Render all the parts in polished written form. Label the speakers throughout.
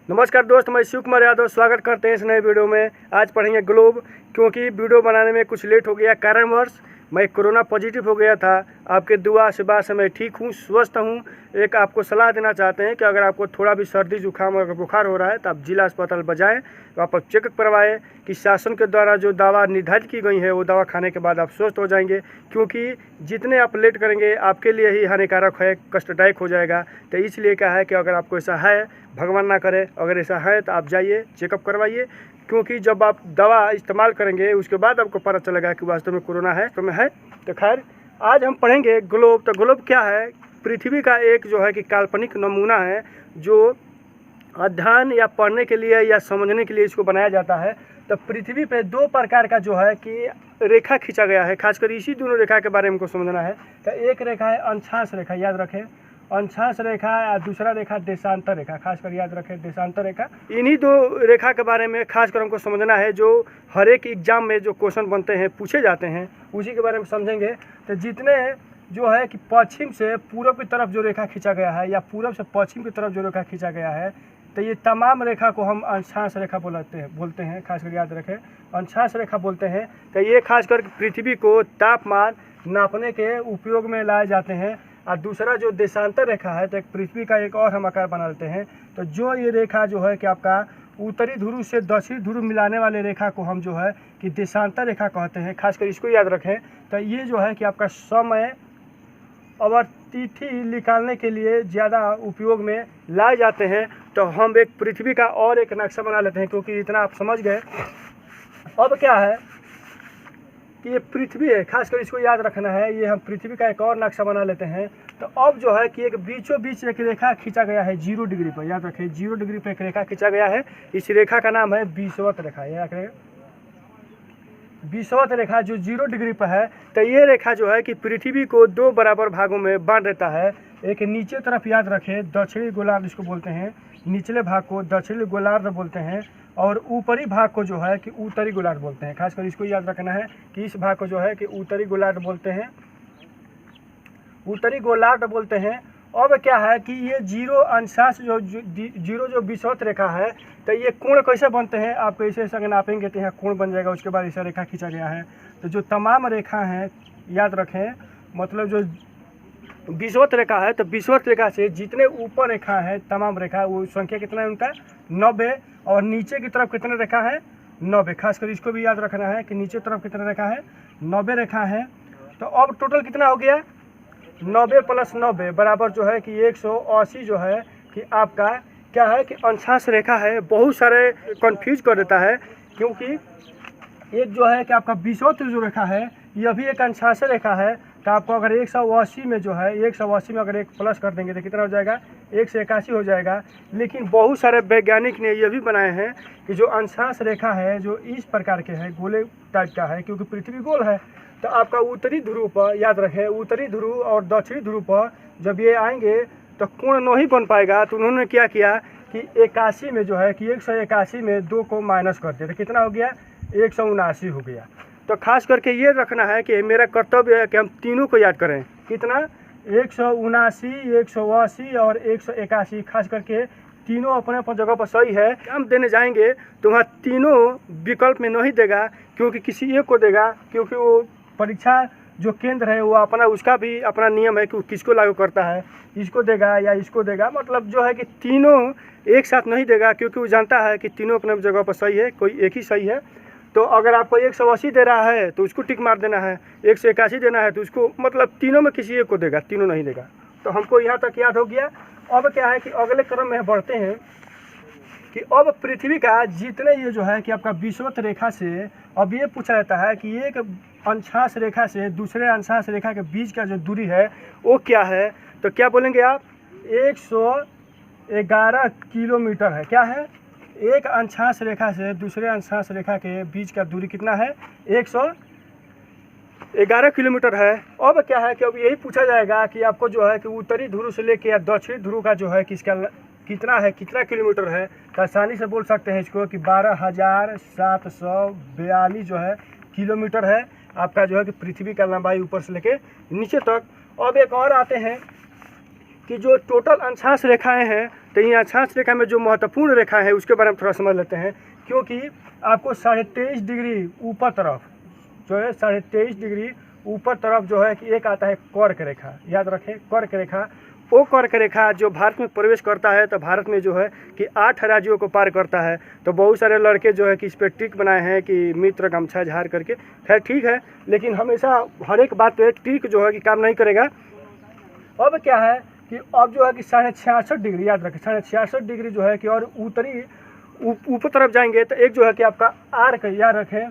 Speaker 1: नमस्कार दोस्त, मैं शिव कुमार यादव स्वागत करते हैं इस नए वीडियो में। आज पढ़ेंगे ग्लोब। क्योंकि वीडियो बनाने में कुछ लेट हो गया, कारणवश मैं कोरोना पॉजिटिव हो गया था। आपके दुआ से से मैं ठीक हूँ, स्वस्थ हूँ। एक आपको सलाह देना चाहते हैं कि अगर आपको थोड़ा भी सर्दी जुकाम अगर बुखार हो रहा है तो आप जिला अस्पताल बजाएं, तो आप चेकअप करवाएं कि शासन के द्वारा जो दवा निर्धारित की गई है वो दवा खाने के बाद आप स्वस्थ हो जाएंगे। क्योंकि जितने आप लेट करेंगे आपके लिए ही हानिकारक है, कष्टदायक हो जाएगा। तो इसलिए क्या है कि अगर आपको ऐसा है, भगवान ना करे, अगर ऐसा है तो आप जाइए, चेकअप करवाइए। क्योंकि जब आप दवा इस्तेमाल करेंगे उसके बाद आपको पता चलेगा कि वास्तव में कोरोना है तो में है। तो खैर, आज हम पढ़ेंगे ग्लोब। तो ग्लोब क्या है? पृथ्वी का एक जो है कि काल्पनिक नमूना है जो अध्ययन या पढ़ने के लिए या समझने के लिए इसको बनाया जाता है। तो पृथ्वी पे दो प्रकार का जो है कि रेखा खींचा गया है, खासकर इसी दोनों रेखा के बारे में हमको समझना है। तो एक रेखा है अंशांश रेखा, याद रखें, अंशांश रेखा, और दूसरा रेखा देशांतर रेखा, खासकर याद रखें देशांतर रेखा। इन्हीं दो रेखा के बारे में खासकर हमको समझना है, जो हर एक एग्जाम में जो क्वेश्चन बनते हैं, पूछे जाते हैं, उसी के बारे में समझेंगे। तो जितने जो है कि पश्चिम से पूर्व की तरफ जो रेखा खींचा गया है या पूर्व से पश्चिम की तरफ जो रेखा खींचा गया है, तो ये तमाम रेखा को हम अंशांश रेखा बोलते हैं, खासकर याद रखें अंशांश रेखा बोलते हैं। तो ये खासकर पृथ्वी को तापमान नापने के उपयोग में लाए जाते हैं। और दूसरा जो देशांतर रेखा है, तो पृथ्वी का एक और हम आकार बना लेते हैं। तो जो ये रेखा जो है कि आपका उत्तरी ध्रुव से दक्षिणी ध्रुव मिलाने वाले रेखा को हम जो है कि देशांतर रेखा कहते हैं। खासकर इसको याद रखें। तो ये जो है कि आपका समय और तिथि निकालने के लिए ज़्यादा उपयोग में लाए जाते हैं। तो हम एक पृथ्वी का और एक नक्शा बना लेते हैं, क्योंकि इतना आप समझ गए। अब क्या है कि ये पृथ्वी है, खासकर इसको याद रखना है। ये हम पृथ्वी का एक और नक्शा बना लेते हैं। तो अब जो है कि एक बीचों बीच एक रेखा खींचा गया है 0 डिग्री पर, याद रखें 0 डिग्री पर एक रेखा खींचा गया है। इस रेखा का नाम है विषुवत रेखा, याद रखें विषुवत रेखा जो 0 डिग्री पर है। तो ये रेखा जो है कि पृथ्वी को दो बराबर भागों में बांट देता है। एक नीचे तरफ याद रखें दक्षिणी गोलार्ध इसको बोलते हैं, निचले भाग को दक्षिणी गोलार्ध बोलते हैं, और ऊपरी भाग को जो है कि उत्तरी गोलार्ध बोलते हैं। खासकर इसको याद रखना है कि इस भाग को जो है कि उत्तरी गोलार्ध बोलते हैं, उत्तरी गोलार्ध बोलते हैं। अब क्या है कि ये 0 अंशांश जो विषुवत रेखा है, तो ये कोण कैसे बनते हैं, आप कैसे ऐसे नापेंगे तो यहाँ कोण बन जाएगा। उसके बाद ऐसा रेखा खींचा गया है। तो जो तमाम रेखा हैं याद रखें, मतलब जो विषुवत रेखा है, तो विषुवत रेखा से जितने ऊपर रेखा है तमाम रेखा, वो संख्या कितना है उनका 90, और नीचे की तरफ कितने रेखा है 90। खासकर इसको भी याद रखना है कि नीचे तरफ कितना रेखा है 90 रेखा है। तो अब टोटल कितना हो गया 90 + 90 बराबर जो है कि 180 जो है कि आपका क्या है कि अंशांश रेखा है। बहुत सारे कंफ्यूज कर देता है, क्योंकि एक जो है कि आपका विषुवत जो रेखा है यह भी एक अंशांश रेखा है। तो आपको अगर 180 में जो है 180 में अगर एक प्लस कर देंगे तो कितना हो जाएगा 181 हो जाएगा। लेकिन बहुत सारे वैज्ञानिक ने यह भी बनाए हैं कि जो अंशांश रेखा है जो इस प्रकार के है, गोले टाइप का है, क्योंकि पृथ्वी गोल है। तो आपका उत्तरी ध्रुव पर याद रखें, उत्तरी ध्रुव और दक्षिणी ध्रुव पर जब ये आएंगे तो कोण नहीं बन पाएगा। तो उन्होंने क्या किया कि 81 में जो है कि 181 में 2 को माइनस कर दिया, तो कितना हो गया 179 हो गया। तो खास करके ये रखना है कि मेरा कर्तव्य है कि हम तीनों को याद करें। कितना 179, 180 और 181। खास करके तीनों अपने अपने जगह पर सही है। हम देने जाएंगे तो वहाँ तीनों विकल्प में नहीं देगा, क्योंकि किसी एक को देगा, क्योंकि वो परीक्षा जो केंद्र है वो अपना उसका भी अपना नियम है कि किसको लागू करता है, इसको देगा या इसको देगा। मतलब जो है कि तीनों एक साथ नहीं देगा, क्योंकि वो जानता है कि तीनों अपने जगह पर सही है, कोई एक ही सही है। तो अगर आपको 180 दे रहा है तो उसको टिक मार देना है, 181 देना है तो उसको, मतलब तीनों में किसी एक को देगा, तीनों नहीं देगा। तो हमको यहाँ तक याद हो गया। अब क्या है कि अगले क्रम में बढ़ते हैं कि अब पृथ्वी का जितने ये जो है कि आपका विषुवत रेखा से अब ये पूछा जाता है कि एक अंशांश रेखा से दूसरे अंशांश रेखा के बीच का जो दूरी है वो क्या है। तो क्या बोलेंगे आप 111 किलोमीटर है। क्या है? एक अंशांश रेखा से दूसरे अंशांश रेखा के बीच का दूरी कितना है 111 किलोमीटर है। अब क्या है कि अब यही पूछा जाएगा कि आपको जो है कि उत्तरी ध्रुव से लेकर या दक्षिणी ध्रुव का जो है कि इसका कितना है, कितना किलोमीटर है। तो आसानी से बोल सकते हैं इसको कि 12,742 जो है किलोमीटर है आपका जो है कि पृथ्वी का लंबाई ऊपर से लेके नीचे तक। अब एक और आते हैं कि जो टोटल अक्षांश रेखाएं हैं, तो ये अक्षांश रेखा में जो महत्वपूर्ण रेखा है उसके बारे में थोड़ा समझ लेते हैं। क्योंकि आपको 23.5 डिग्री ऊपर तरफ जो है, 23.5 डिग्री ऊपर तरफ जो है कि एक आता है कर्क रेखा, याद रखें कर्क रेखा। वो कर्क रेखा जो भारत में प्रवेश करता है, तो भारत में जो है कि 8 राज्यों को पार करता है। तो बहुत सारे लड़के जो है कि इस पर टिक बनाए हैं कि मित्र गमछा झाड़ करके, खैर ठीक है, लेकिन हमेशा हर एक बात पे टिक जो है कि काम नहीं करेगा। अब क्या है कि अब जो है कि 66.5 डिग्री, याद रखें 66.5 डिग्री जो है कि और उत्तरी ऊपर तरफ जाएंगे तो एक जो है कि आपका आर्क, याद रखें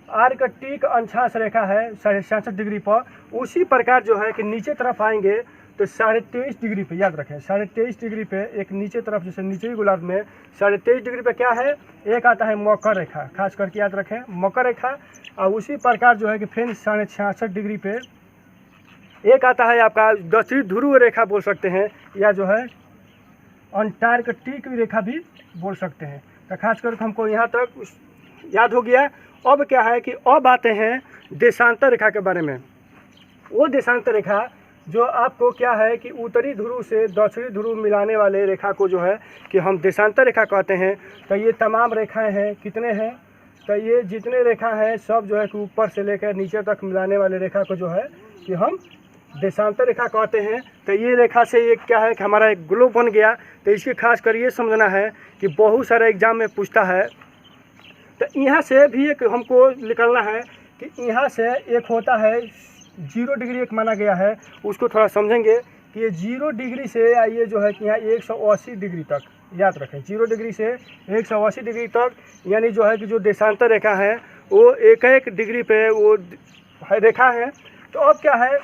Speaker 1: आर्क टिक अक्षांश रेखा है 66.5 डिग्री पर। उसी प्रकार जो है कि नीचे तरफ आएंगे तो 23.5 डिग्री पे, याद रखें 23.5 डिग्री पे एक नीचे तरफ, जैसे नीचे ही गोलार्ध में 23.5 डिग्री पे क्या है, एक आता है मकर रेखा, खास करके याद रखें मकर रेखा। और उसी प्रकार जो है कि फिर 66.5 डिग्री पे एक आता है आपका दक्षिणी ध्रुव रेखा बोल सकते हैं, या जो है अंटार्कटिक रेखा भी बोल सकते हैं। तो खास करके हमको यहाँ तक याद हो गया। अब क्या है कि अब आते हैं देशांतर रेखा के बारे में। वो देशांतर रेखा जो आपको क्या है कि उत्तरी ध्रुव से दक्षिणी ध्रुव मिलाने वाले रेखा को जो है कि हम देशांतर रेखा कहते हैं। तो ये तमाम रेखाएं हैं, कितने हैं, तो ये जितने रेखा हैं सब जो है कि ऊपर से लेकर नीचे तक मिलाने वाले रेखा को जो है कि हम देशांतर रेखा कहते हैं। तो ये रेखा से ये क्या है कि हमारा एक ग्लोब बन गया। तो इसके खास कर ये समझना है कि बहुत सारे एग्जाम में पूछता है। तो यहाँ से भी एक हमको निकलना है कि यहाँ से एक होता है 0 डिग्री एक माना गया है, उसको थोड़ा समझेंगे कि ये 0 डिग्री से ये जो है कि यहाँ 180 डिग्री तक, याद रखें 0 डिग्री से 180 डिग्री तक, यानी जो है कि जो देशांतर रेखा है वो एक डिग्री पे वो रेखा है। तो अब क्या है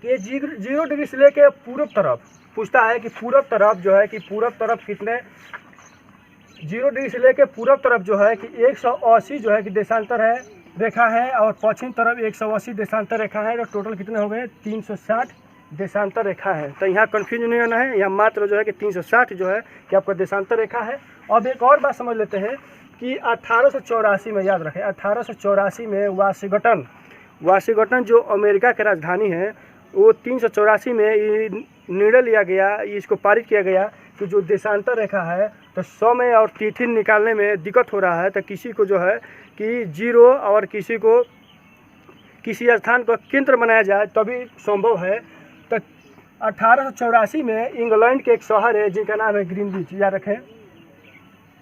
Speaker 1: कि 0 डिग्री से लेके पूर्व तरफ पूछता है कि पूर्व तरफ जो है कि पूर्व तरफ कितने, 0 डिग्री से लेके पूर्व तरफ जो है कि 180 जो है कि देशांतर है रेखा है, और पश्चिम तरफ 180 देशांतर रेखा है। तो टोटल कितने हो गए 360 देशांतर रेखा है। तो यहाँ कन्फ्यूज नहीं होना है, यहाँ मात्र जो है कि 360 जो है कि आपका देशांतर रेखा है। अब एक और बात समझ लेते हैं कि 1884 में, याद रखें 1884 में वाशिंगटन जो अमेरिका की राजधानी है, वो 384 में निर्णय लिया गया, इसको पारित किया गया कि जो देशांतर रेखा है तो समय और तिथि निकालने में दिक्कत हो रहा है। तो किसी को जो है कि 0 और किसी को किसी स्थान को केंद्र बनाया जाए तभी संभव है। तो 1884 में इंग्लैंड के एक शहर है जिनका नाम है ग्रीनविच, याद रखें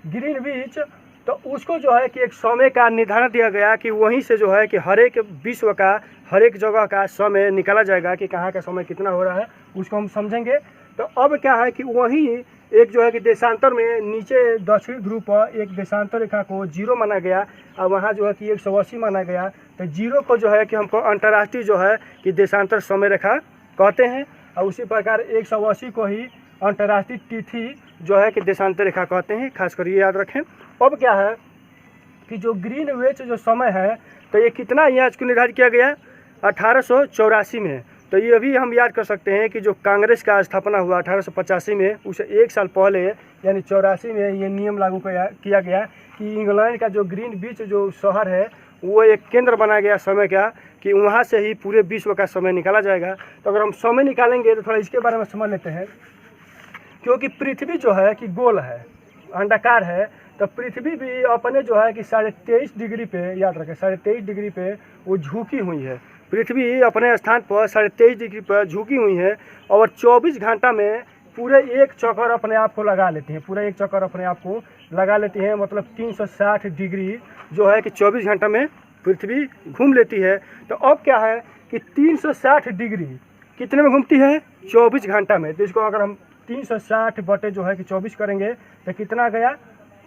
Speaker 1: ग्रीनविच। तो उसको जो है कि एक समय का निर्धारण दिया गया कि वहीं से जो है कि हर एक विश्व का हर एक जगह का समय निकाला जाएगा कि कहाँ का समय कितना हो रहा है, उसको हम समझेंगे। तो अब क्या है कि वहीं एक जो है कि देशांतर में नीचे दक्षिणी ध्रुव पर एक देशांतर रेखा को 0 माना गया, और वहाँ जो है कि 180 माना गया। तो 0 को जो है कि हमको अंतर्राष्ट्रीय जो है कि देशांतर समय रेखा कहते हैं, और उसी प्रकार 180 को ही अंतर्राष्ट्रीय तिथि जो है कि देशांतर रेखा कहते हैं, खास कर ये याद रखें। अब क्या है कि जो ग्रीनविच जो समय है तो ये कितना यहाँ इसको निर्धारित किया गया 1884 में। तो ये भी हम याद कर सकते हैं कि जो कांग्रेस का स्थापना हुआ 1885 में, उसे 1 साल पहले यानी 84 में ये नियम लागू किया गया कि इंग्लैंड का जो ग्रीनविच जो शहर है वो एक केंद्र बना गया समय का, कि वहाँ से ही पूरे विश्व का समय निकाला जाएगा। तो अगर हम समय निकालेंगे तो थोड़ा इसके बारे में समझ लेते हैं। क्योंकि पृथ्वी जो है कि गोल है, अंडाकार है, तो पृथ्वी भी अपने जो है कि 23.5 डिग्री पे, याद रखें 23.5 डिग्री पे वो झुकी हुई है। पृथ्वी अपने स्थान पर 23.5 डिग्री पर झुकी हुई है, और 24 घंटा में पूरे एक चक्कर अपने आप को लगा लेती हैं, पूरा एक चक्कर अपने आप को लगा लेती हैं। मतलब 360 डिग्री जो है कि 24 घंटा में पृथ्वी घूम लेती है। तो अब क्या है कि 360 डिग्री कितने में घूमती है 24 घंटा में। तो इसको अगर हम 360 बटे जो है कि 24 करेंगे तो कितना गया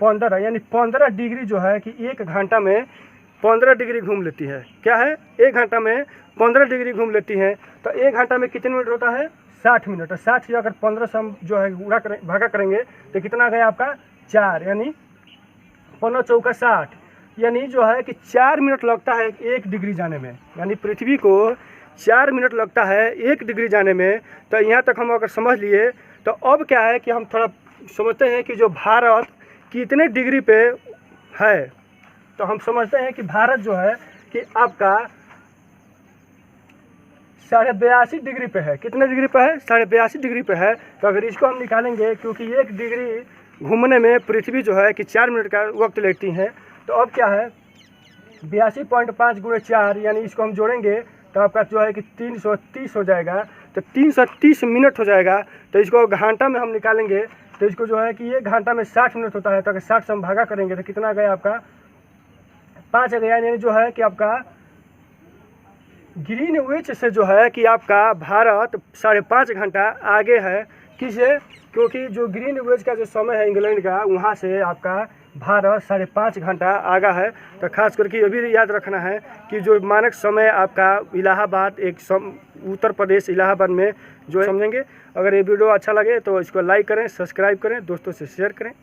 Speaker 1: 15, यानी 15 डिग्री जो है कि 1 घंटा में 15 डिग्री घूम लेती है। क्या है 1 घंटा में 15 डिग्री घूम लेती है। तो 1 घंटा में कितने मिनट होता है 60 मिनट। 60 से अगर 15 से हम जो है भागा करेंगे तो कितना गया आपका 4, यानी 15 चौका 60, यानी जो है कि 4 मिनट लगता है 1 डिग्री जाने में। यानी पृथ्वी को 4 मिनट लगता है 1 डिग्री जाने में। तो यहाँ तक हम अगर समझ लिए तो अब क्या है कि हम थोड़ा समझते हैं कि जो भारत कितने डिग्री पे है। तो हम समझते हैं कि भारत जो है कि आपका 82.5 डिग्री पे है। कितने डिग्री पे है? 82.5 डिग्री पे है। तो अगर इसको हम निकालेंगे, क्योंकि 1 डिग्री घूमने में पृथ्वी जो है कि 4 मिनट का वक्त लेती है, तो अब क्या है 82.5 × 4, यानी इसको हम जोड़ेंगे तो आपका जो है कि 330 हो जाएगा। तो 330 मिनट हो जाएगा। तो इसको घंटा में हम निकालेंगे तो इसको जो है कि 1 घंटा में 60 मिनट होता है। तो अगर 60 से हम भागा करेंगे तो कितना गया आपका 5 गया। यानी जो है कि आपका ग्रीनविच से जो है कि आपका भारत 5.5 घंटा आगे है। किसे? क्योंकि जो ग्रीनविच का जो समय है इंग्लैंड का, वहाँ से आपका भारत 5.5 घंटा आगा है। तो खास करके ये भी याद रखना है कि जो मानक समय आपका इलाहाबाद, उत्तर प्रदेश इलाहाबाद में जो समझेंगे। अगर ये वीडियो अच्छा लगे तो इसको लाइक करें, सब्सक्राइब करें, दोस्तों से शेयर करें।